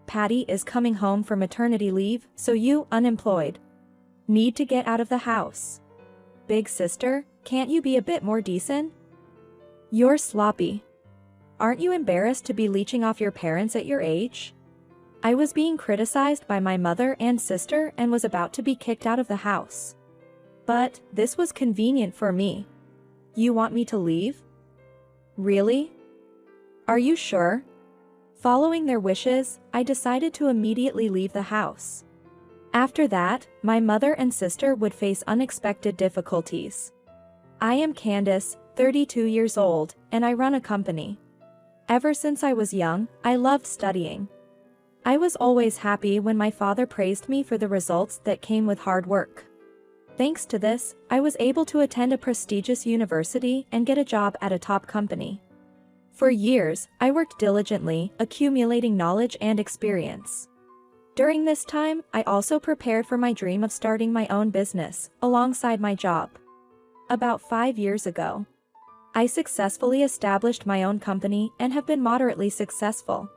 Patty is coming home for maternity leave, so you, unemployed, need to get out of the house. Big sister, can't you be a bit more decent? You're sloppy. Aren't you embarrassed to be leeching off your parents at your age? I was being criticized by my mother and sister and was about to be kicked out of the house. But this was convenient for me. You want me to leave? Really? Are you sure? Following their wishes, I decided to immediately leave the house. After that, my mother and sister would face unexpected difficulties. I am Candace, 32 years old, and I run a company. Ever since I was young, I loved studying. I was always happy when my father praised me for the results that came with hard work. Thanks to this, I was able to attend a prestigious university and get a job at a top company. For years, I worked diligently, accumulating knowledge and experience. During this time, I also prepared for my dream of starting my own business, alongside my job. About 5 years ago, I successfully established my own company and have been moderately successful.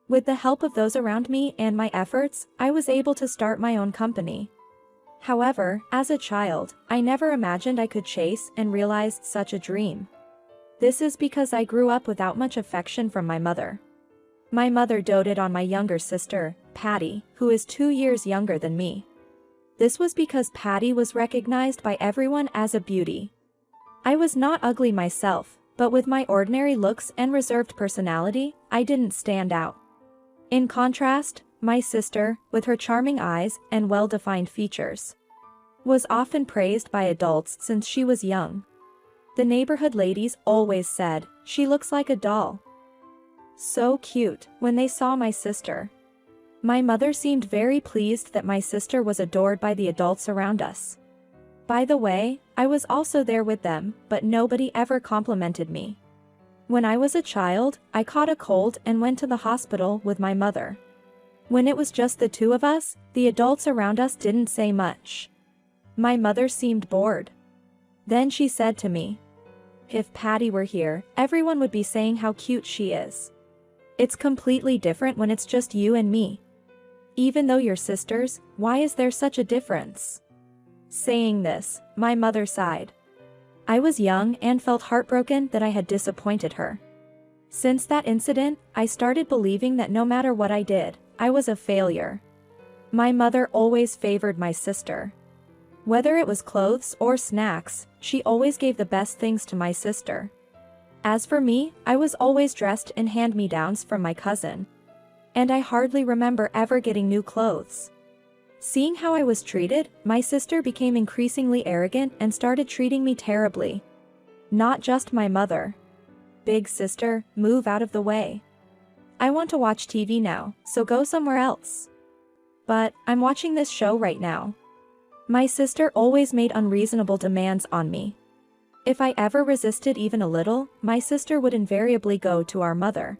With the help of those around me and my efforts, I was able to start my own company. However, as a child, I never imagined I could chase and realize such a dream. This is because I grew up without much affection from my mother. My mother doted on my younger sister, Patty, who is 2 years younger than me. This was because Patty was recognized by everyone as a beauty. I was not ugly myself, but with my ordinary looks and reserved personality, I didn't stand out. In contrast, my sister, with her charming eyes and well-defined features, was often praised by adults since she was young. The neighborhood ladies always said, "She looks like a doll." So cute, when they saw my sister. My mother seemed very pleased that my sister was adored by the adults around us. By the way, I was also there with them, but nobody ever complimented me. When I was a child, I caught a cold and went to the hospital with my mother. When it was just the two of us, the adults around us didn't say much. My mother seemed bored. Then she said to me, "If Patty were here, everyone would be saying how cute she is. It's completely different when it's just you and me. Even though you're sisters, why is there such a difference?" Saying this, my mother sighed. I was young and felt heartbroken that I had disappointed her. Since that incident, I started believing that no matter what I did, I was a failure. My mother always favored my sister. Whether it was clothes or snacks, she always gave the best things to my sister. As for me, I was always dressed in hand-me-downs from my cousin. And I hardly remember ever getting new clothes. Seeing how I was treated, my sister became increasingly arrogant and started treating me terribly. Not just my mother. "Big sister, move out of the way. I want to watch TV now, so go somewhere else." "But, I'm watching this show right now." My sister always made unreasonable demands on me. If I ever resisted even a little, my sister would invariably go to our mother.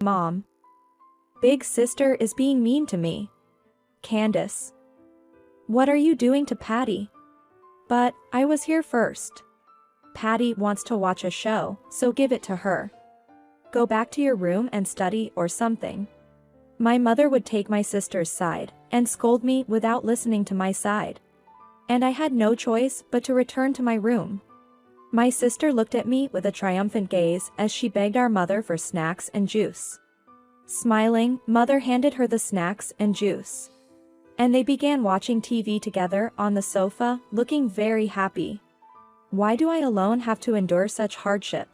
"Mom, big sister is being mean to me." "Candace, what are you doing to Patty?" "But, I was here first." "Patty wants to watch a show, so give it to her. Go back to your room and study or something." My mother would take my sister's side and scold me without listening to my side. And I had no choice but to return to my room. My sister looked at me with a triumphant gaze as she begged our mother for snacks and juice. Smiling, mother handed her the snacks and juice. And they began watching TV together on the sofa, looking very happy. Why do I alone have to endure such hardship?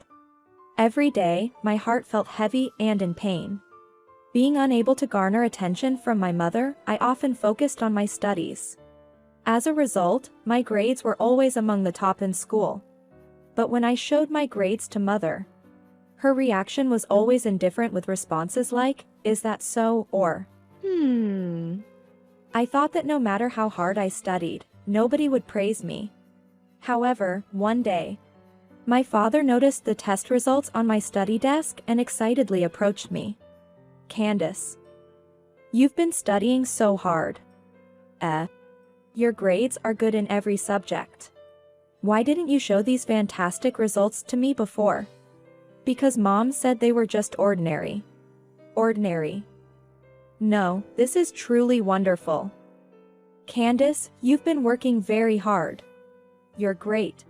Every day, my heart felt heavy and in pain. Being unable to garner attention from my mother, I often focused on my studies. As a result, my grades were always among the top in school. But when I showed my grades to mother, her reaction was always indifferent with responses like, "Is that so?" or, I thought that no matter how hard I studied, nobody would praise me. However, one day, my father noticed the test results on my study desk and excitedly approached me. "Candace, you've been studying so hard. Your grades are good in every subject. Why didn't you show these fantastic results to me before?" "Because Mom said they were just ordinary." "Ordinary? No, this is truly wonderful. Candace, you've been working very hard. You're great.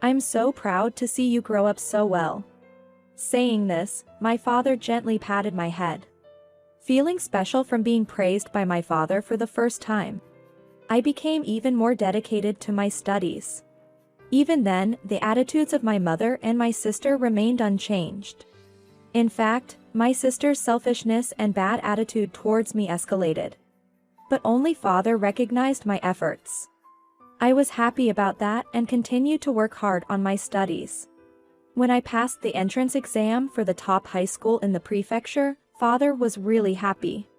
I'm so proud to see you grow up so well. Saying this, my father gently patted my head. Feeling special from being praised by my father for the first time, I became even more dedicated to my studies. Even then, the attitudes of my mother and my sister remained unchanged. In fact, my sister's selfishness and bad attitude towards me escalated. But only father recognized my efforts. I was happy about that and continued to work hard on my studies. When I passed the entrance exam for the top high school in the prefecture, father was really happy.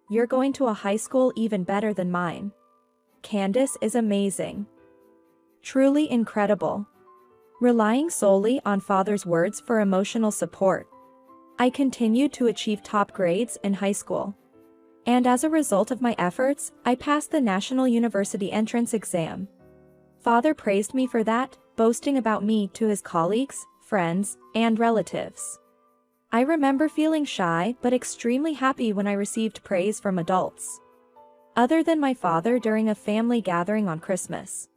You're going to a high school even better than mine. Candace is amazing. Truly incredible. Relying solely on father's words for emotional support, I continued to achieve top grades in high school. And as a result of my efforts, I passed the National University entrance exam. Father praised me for that, boasting about me to his colleagues, friends, and relatives. I remember feeling shy but extremely happy when I received praise from adults, other than my father during a family gathering on Christmas.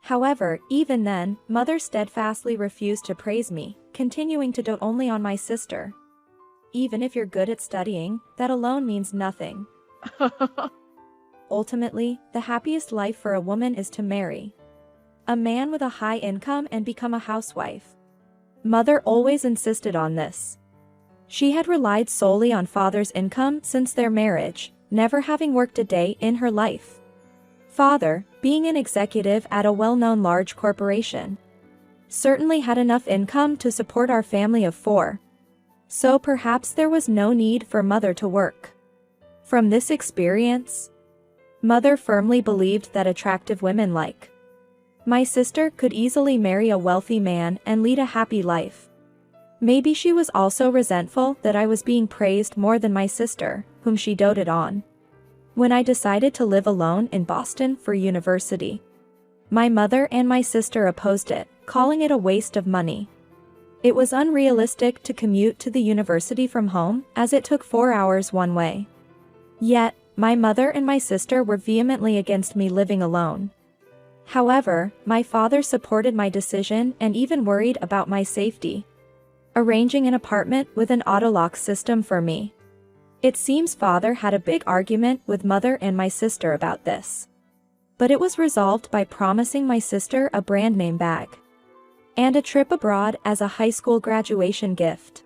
However, even then, mother steadfastly refused to praise me, continuing to dote only on my sister. Even if you're good at studying, that alone means nothing. Ultimately, the happiest life for a woman is to marry a man with a high income and become a housewife. Mother always insisted on this. She had relied solely on father's income since their marriage, never having worked a day in her life. Father, being an executive at a well-known large corporation, certainly had enough income to support our family of 4. So perhaps there was no need for mother to work. From this experience, mother firmly believed that attractive women like my sister could easily marry a wealthy man and lead a happy life. Maybe she was also resentful that I was being praised more than my sister, whom she doted on. When I decided to live alone in Boston for university, my mother and my sister opposed it, calling it a waste of money. It was unrealistic to commute to the university from home, as it took 4 hours one way. Yet, my mother and my sister were vehemently against me living alone. However, my father supported my decision and even worried about my safety, arranging an apartment with an auto-lock system for me. It seems father had a big argument with mother and my sister about this, but it was resolved by promising my sister a brand name bag and a trip abroad as a high school graduation gift.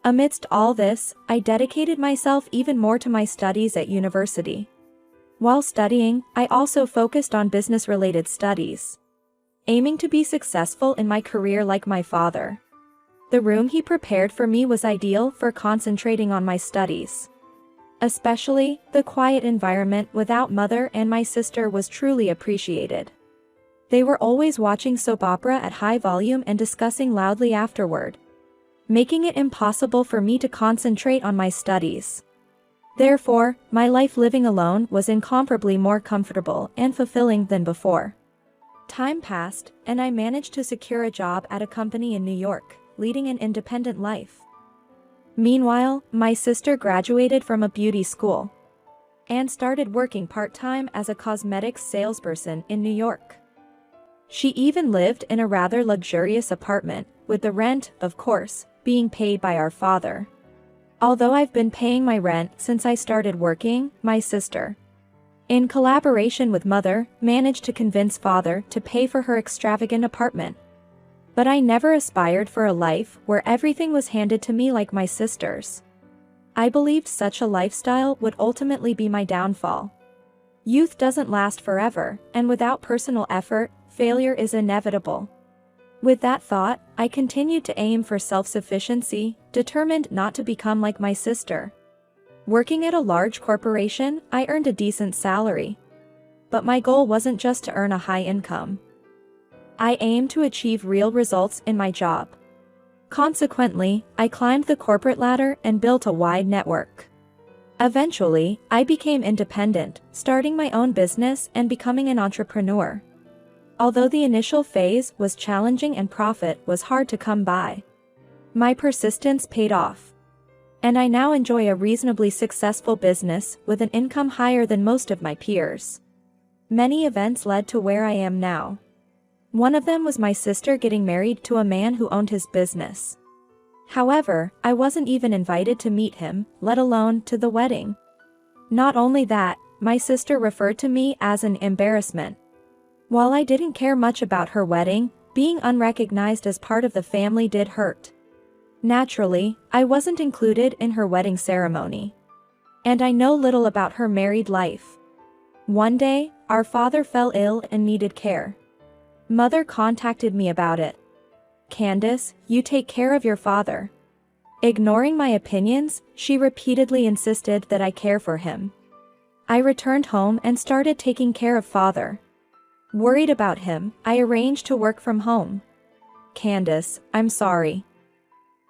Amidst all this, I dedicated myself even more to my studies at university. While studying, I also focused on business-related studies, aiming to be successful in my career like my father. The room he prepared for me was ideal for concentrating on my studies. Especially, the quiet environment without mother and my sister was truly appreciated. They were always watching soap opera at high volume and discussing loudly afterward, making it impossible for me to concentrate on my studies. Therefore, my life living alone was incomparably more comfortable and fulfilling than before. Time passed, and I managed to secure a job at a company in New York, leading an independent life. Meanwhile, my sister graduated from a beauty school and started working part-time as a cosmetics salesperson in New York. She even lived in a rather luxurious apartment, with the rent, of course, being paid by our father. Although I've been paying my rent since I started working, my sister, in collaboration with mother, managed to convince father to pay for her extravagant apartment. But I never aspired for a life where everything was handed to me like my sisters. I believed such a lifestyle would ultimately be my downfall. Youth doesn't last forever, and without personal effort, failure is inevitable. With that thought, I continued to aim for self-sufficiency, determined not to become like my sister. Working at a large corporation, I earned a decent salary. But my goal wasn't just to earn a high income. I aimed to achieve real results in my job. Consequently, I climbed the corporate ladder and built a wide network. Eventually, I became independent, starting my own business and becoming an entrepreneur. Although the initial phase was challenging and profit was hard to come by, my persistence paid off. And I now enjoy a reasonably successful business with an income higher than most of my peers. Many events led to where I am now. One of them was my sister getting married to a man who owned his business. However, I wasn't even invited to meet him, let alone to the wedding. Not only that, my sister referred to me as an embarrassment. While I didn't care much about her wedding, being unrecognized as part of the family did hurt. Naturally, I wasn't included in her wedding ceremony. And I know little about her married life. One day, our father fell ill and needed care. Mother contacted me about it. "Candace, you take care of your father." Ignoring my opinions, she repeatedly insisted that I care for him. I returned home and started taking care of father. Worried about him, I arranged to work from home. "Candace, I'm sorry.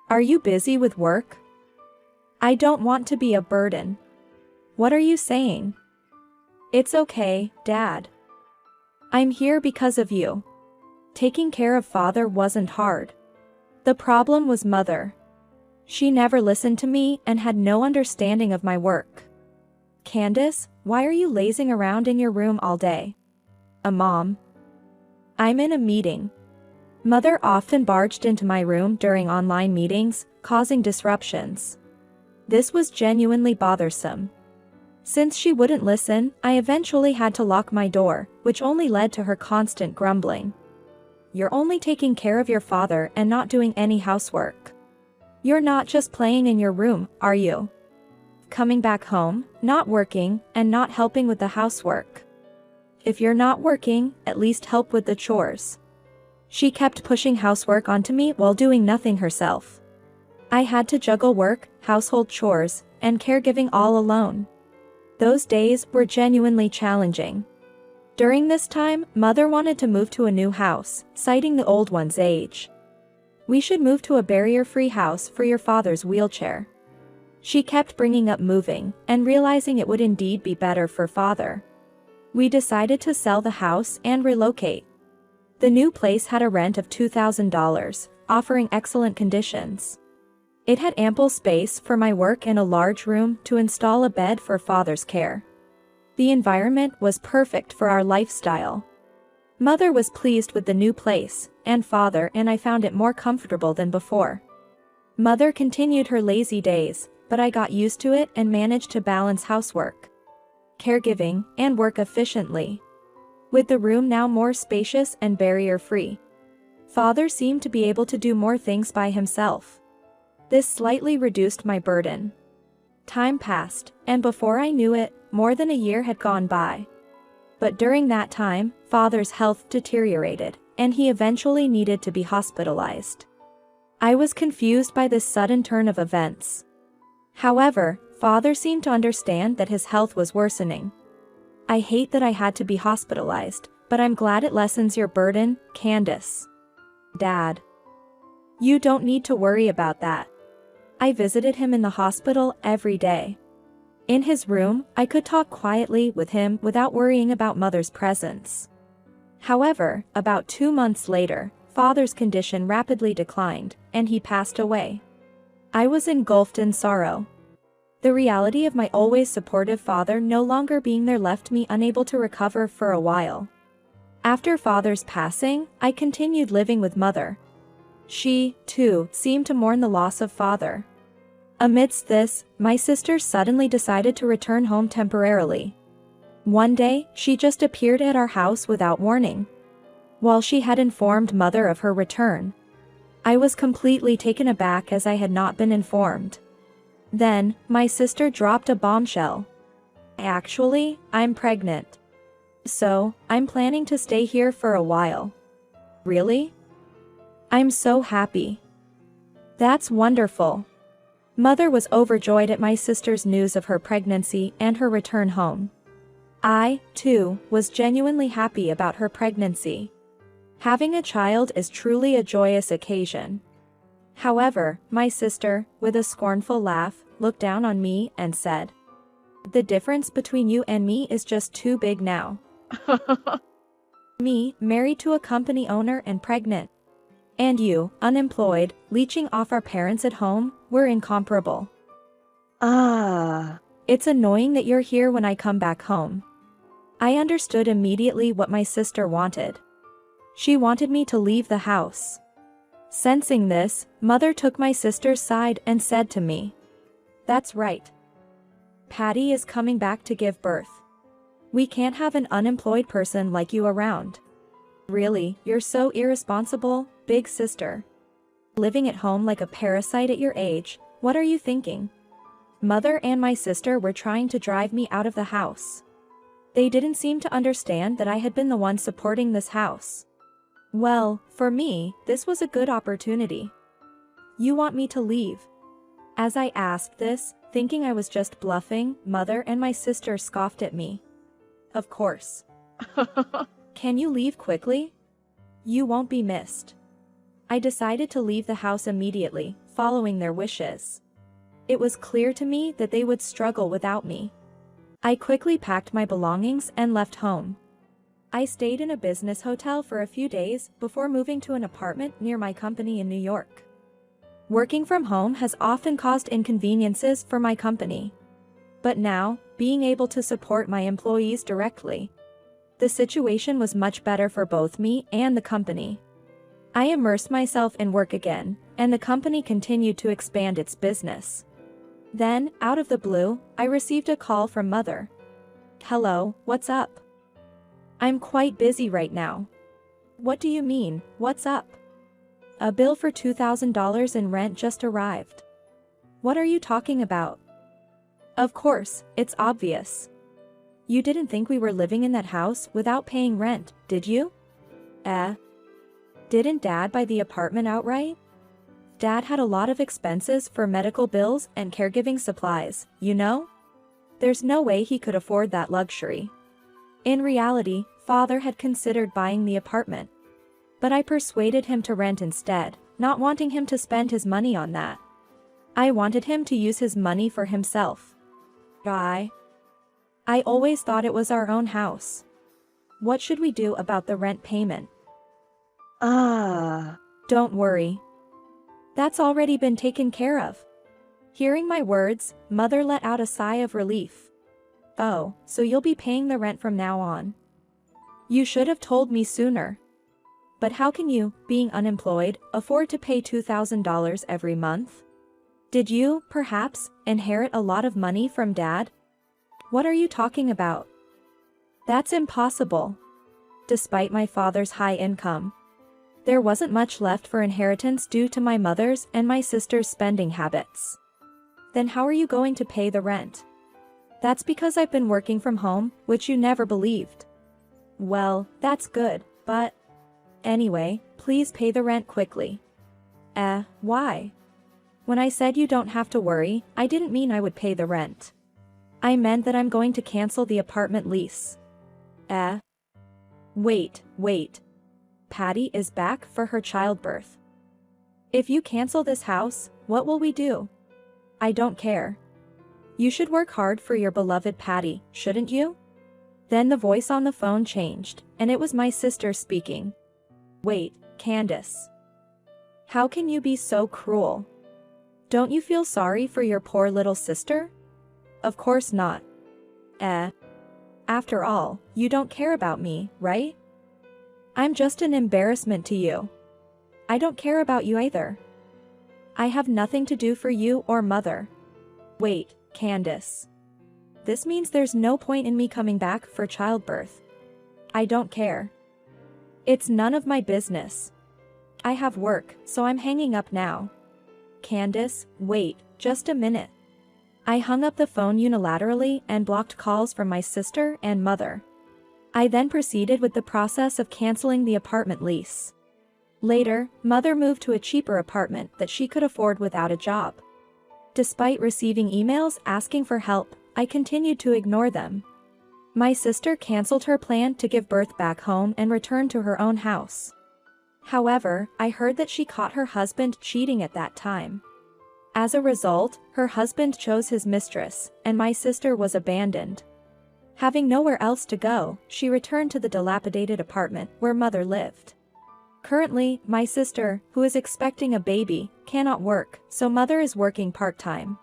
Are you busy with work?" "I don't want to be a burden." "What are you saying?" "It's okay, Dad. I'm here because of you." Taking care of father wasn't hard. The problem was mother. She never listened to me and had no understanding of my work. "Candace, why are you lazing around in your room all day?" Mom. "I'm in a meeting." Mother often barged into my room during online meetings, causing disruptions. This was genuinely bothersome. Since she wouldn't listen, I eventually had to lock my door, which only led to her constant grumbling. "You're only taking care of your father and not doing any housework. You're not just playing in your room, are you? Coming back home, not working, and not helping with the housework. If you're not working, at least help with the chores." She kept pushing housework onto me while doing nothing herself. I had to juggle work, household chores, and caregiving all alone. Those days were genuinely challenging. During this time, Mother wanted to move to a new house, citing the old one's age. "We should move to a barrier-free house for your father's wheelchair." She kept bringing up moving, and realizing it would indeed be better for father. We decided to sell the house and relocate. The new place had a rent of $2,000, offering excellent conditions. It had ample space for my work and a large room to install a bed for father's care. The environment was perfect for our lifestyle. Mother was pleased with the new place, and father and I found it more comfortable than before. Mother continued her lazy days, but I got used to it and managed to balance housework, caregiving, and work efficiently. With the room now more spacious and barrier-free, father seemed to be able to do more things by himself. This slightly reduced my burden. Time passed, and before I knew it, more than a year had gone by. But during that time, father's health deteriorated, and he eventually needed to be hospitalized. I was confused by this sudden turn of events. However, father seemed to understand that his health was worsening. "I hate that I had to be hospitalized, but I'm glad it lessens your burden, Candace." "Dad. You don't need to worry about that." I visited him in the hospital every day. In his room, I could talk quietly with him without worrying about mother's presence. However, about 2 months later, father's condition rapidly declined, and he passed away. I was engulfed in sorrow. The reality of my always supportive father no longer being there left me unable to recover for a while. After father's passing, I continued living with mother. She, too, seemed to mourn the loss of father. Amidst this, my sister suddenly decided to return home temporarily. One day, she just appeared at our house without warning. While she had informed mother of her return, I was completely taken aback as I had not been informed. Then, my sister dropped a bombshell. "Actually, I'm pregnant. So, I'm planning to stay here for a while." "Really? I'm so happy." "That's wonderful." Mother was overjoyed at my sister's news of her pregnancy and her return home. I, too, was genuinely happy about her pregnancy. Having a child is truly a joyous occasion. However, my sister, with a scornful laugh, looked down on me and said, "The difference between you and me is just too big now." Me, married to a company owner and pregnant. And you, unemployed, leeching off our parents at home, were incomparable. Ah, It's annoying that you're here when I come back home. I understood immediately what my sister wanted. She wanted me to leave the house. Sensing this, Mother took my sister's side and said to me, "That's right. Patty is coming back to give birth. We can't have an unemployed person like you around. Really, you're so irresponsible, big sister. Living at home like a parasite at your age, what are you thinking?" Mother and my sister were trying to drive me out of the house. They didn't seem to understand that I had been the one supporting this house. Well, for me, this was a good opportunity. "You want me to leave?" As I asked this, thinking I was just bluffing, Mother and my sister scoffed at me. "Of course. Can you leave quickly? You won't be missed." I decided to leave the house immediately, following their wishes. It was clear to me that they would struggle without me. I quickly packed my belongings and left home. I stayed in a business hotel for a few days before moving to an apartment near my company in New York. Working from home has often caused inconveniences for my company. But now, being able to support my employees directly, the situation was much better for both me and the company. I immersed myself in work again, and the company continued to expand its business. Then, out of the blue, I received a call from Mother. "Hello, what's up?" "I'm quite busy right now." "What do you mean, what's up?" "A bill for $2,000 in rent just arrived." "What are you talking about?" "Of course, it's obvious. You didn't think we were living in that house without paying rent, did you?" Didn't Dad buy the apartment outright?" "Dad had a lot of expenses for medical bills and caregiving supplies, you know? There's no way he could afford that luxury." In reality, Father had considered buying the apartment. But I persuaded him to rent instead, not wanting him to spend his money on that. I wanted him to use his money for himself. I always thought it was our own house. What should we do about the rent payment?" "Don't worry. That's already been taken care of." Hearing my words, Mother let out a sigh of relief. "Oh, so you'll be paying the rent from now on. You should have told me sooner. But how can you, being unemployed, afford to pay $2,000 every month? Did you, perhaps, inherit a lot of money from Dad?" "What are you talking about? That's impossible." Despite my father's high income, there wasn't much left for inheritance due to my mother's and my sister's spending habits. "Then how are you going to pay the rent?" "That's because I've been working from home, which you never believed." "Well, that's good, but anyway, please pay the rent quickly." Why?" "When I said you don't have to worry, I didn't mean I would pay the rent. I meant that I'm going to cancel the apartment lease." Wait. Patty is back for her childbirth. If you cancel this house, what will we do?" "I don't care. You should work hard for your beloved Patty, shouldn't you?" Then the voice on the phone changed, and it was my sister speaking. "Wait, Candace. How can you be so cruel? Don't you feel sorry for your poor little sister?" "Of course not." After all, you don't care about me, right? I'm just an embarrassment to you." "I don't care about you either. I have nothing to do for you or Mother." "Wait, Candace. This means there's no point in me coming back for childbirth." "I don't care. It's none of my business. I have work, so I'm hanging up now." "Candace, wait, just a minute." I hung up the phone unilaterally and blocked calls from my sister and Mother. I then proceeded with the process of canceling the apartment lease. Later, Mother moved to a cheaper apartment that she could afford without a job. Despite receiving emails asking for help, I continued to ignore them. My sister canceled her plan to give birth back home and return to her own house. However, I heard that she caught her husband cheating at that time. As a result, her husband chose his mistress, and my sister was abandoned. Having nowhere else to go, she returned to the dilapidated apartment where Mother lived. Currently, my sister, who is expecting a baby, cannot work, so Mother is working part-time.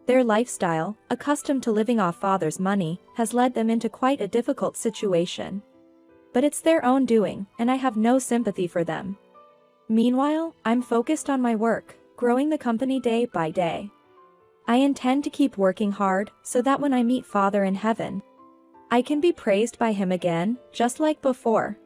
Their lifestyle, accustomed to living off father's money, has led them into quite a difficult situation. But it's their own doing, and I have no sympathy for them. Meanwhile, I'm focused on my work, growing the company day by day. I intend to keep working hard, so that when I meet Father in heaven, I can be praised by him again, just like before.